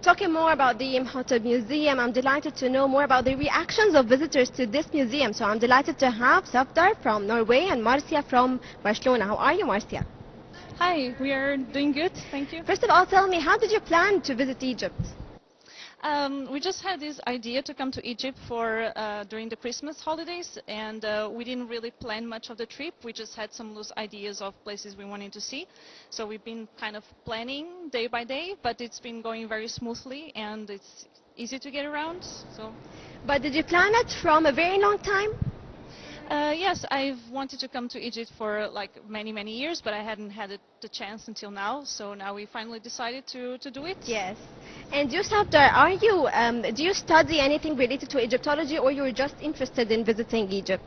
talking more about the Imhotep Museum, I'm delighted to know more about the reactions of visitors to this museum. So I'm delighted to have Safdar from Norway and Marcia from Barcelona. How are you, Marcia? Hi, we are doing good, thank you. First of all, tell me, how did you plan to visit Egypt? We just had this idea to come to Egypt for during the Christmas holidays, and we didn't really plan much of the trip. We just had some loose ideas of places we wanted to see. So we've been kind of planning day by day, but it's been going very smoothly and it's easy to get around. So. But did you plan it from a very long time? Yes, I've wanted to come to Egypt for like many years, but I hadn't had the chance until now. So now we finally decided to do it. Yes. And you, Safdar, do you study anything related to Egyptology, or you're just interested in visiting Egypt?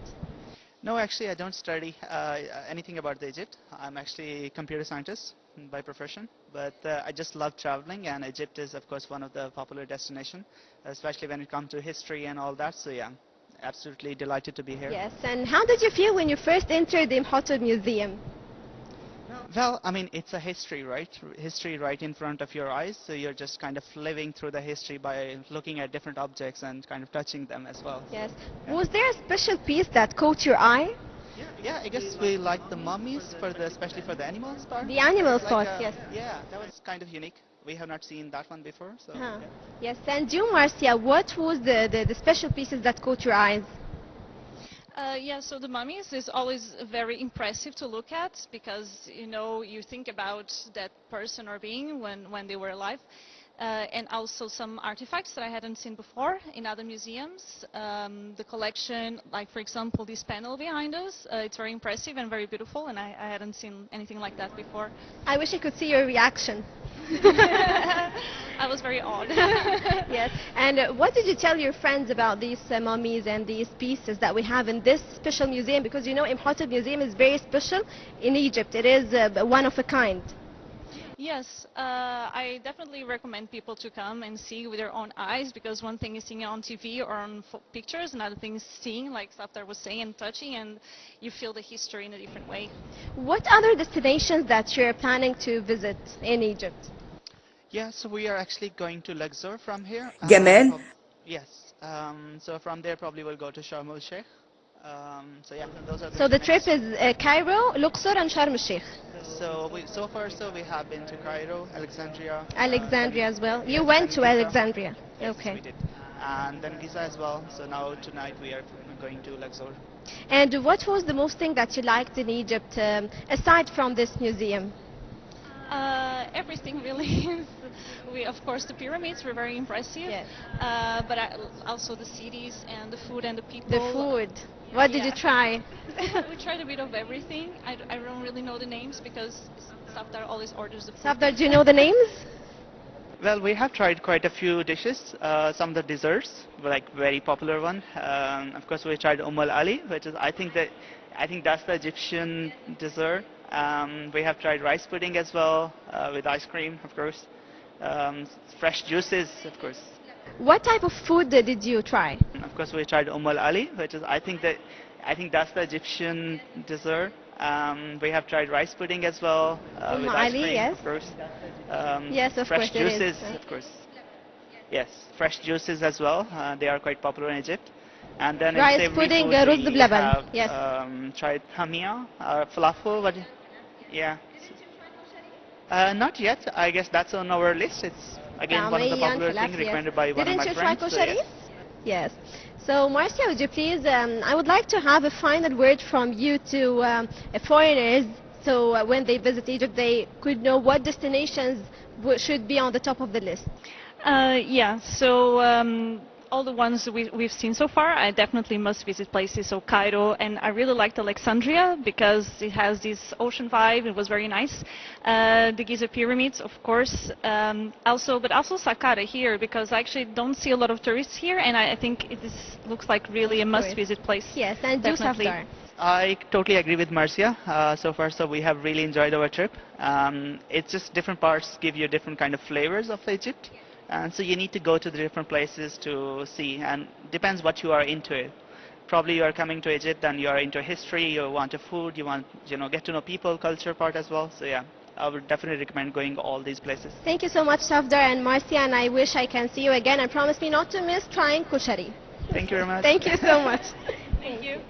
No, actually, I don't study anything about Egypt. I'm actually a computer scientist by profession, but I just love traveling, and Egypt is, of course, one of the popular destinations, especially when it comes to history and all that. So yeah, absolutely delighted to be here. Yes. And how did you feel when you first entered the Imhotep Museum? Well, I mean, it's a history, right? History right in front of your eyes, so you're just kind of living through the history by looking at different objects and kind of touching them as well. Yes. Yeah. Was there a special piece that caught your eye? Yeah, I guess we like the mummies, especially for the animals part. The animals Like, part, yes. Yeah, that was kind of unique. We have not seen that one before, so. Huh. Yeah. Yes. And you, Marcia, what was the special pieces that caught your eyes? Yeah, so the mummies is always very impressive to look at because, you know, you think about that person or being when they were alive. And also some artifacts that I hadn't seen before in other museums. The collection, like for example this panel behind us, it's very impressive and very beautiful, and I hadn't seen anything like that before. I wish I could see your reaction. I was very awed. Yes. And what did you tell your friends about these mummies and these pieces that we have in this special museum? Because you know, Imhotep Museum is very special in Egypt. It is one of a kind. Yes, I definitely recommend people to come and see with their own eyes, because one thing is seeing it on TV or on pictures, another thing is seeing, like Safdar was saying, and touching, and you feel the history in a different way. What other destinations that you're planning to visit in Egypt? Yeah, so we are actually going to Luxor from here. Gamal? Yes. So from there probably we'll go to Sharm el Sheikh. So yeah, those are the So two the trip next. is Cairo, Luxor and Sharm el-Sheikh. So we have been to Cairo, Alexandria. Alexandria as well. You yes, went to Giza. Alexandria. Yes, Okay. we did. And then Giza as well. So now tonight we are going to Luxor. And what was the most thing that you liked in Egypt, aside from this museum? Everything really. Of course, the pyramids were very impressive. Yes. But also the cities and the food and the people. The food. What did you try? We tried a bit of everything. I don't really know the names because Safdar always orders the food. Safdar, do you know the names? Well, we have tried quite a few dishes. Some of the desserts, like very popular one. Of course, we tried Ali, which is I think that's the Egyptian dessert. We have tried rice pudding as well, with ice cream, of course. Fresh juices, of course. What type of food did you try? Of course, we tried Ali, which is I think that's the Egyptian dessert. We have tried rice pudding as well, with ice Ali, cream, yes. of course. Yes, of fresh course it is. juices, of course. Yes, fresh juices as well. They are quite popular in Egypt. And then Rice in savory pudding, food, ruz we b'laban. have Yes. tried hamia, falafel. Yeah. Not yet. I guess that's on our list. It's again one of the طعمياً popular falafel, things yes. recommended by one of Didn't my you try friends. So koshari? yes. Yes. So, Marcia, would you please, I would like to have a final word from you to foreigners, so when they visit Egypt, they could know what destinations should be on the top of the list. Yeah, so all the ones we've seen so far, I definitely must visit places. So Cairo, and I really liked Alexandria because it has this ocean vibe. It was very nice. The Giza pyramids, of course. But also Saqqara here, because I actually don't see a lot of tourists here, and I think looks like really a must-visit place. Yes, and do Definitely. Safdar. I totally agree with Marcia. So far, so we have really enjoyed our trip. It's just different parts give you different kind of flavors of Egypt. And so you need to go to the different places to see, and depends what you are into it. Probably you are coming to Egypt and you are into history, you want the food, you want get to know people, culture part as well. So yeah, I would definitely recommend going all these places. Thank you so much, Safdar and Marcia, and I wish I can see you again, and promise me not to miss trying kushari. Thank you very much. Thank you so much. Thank you.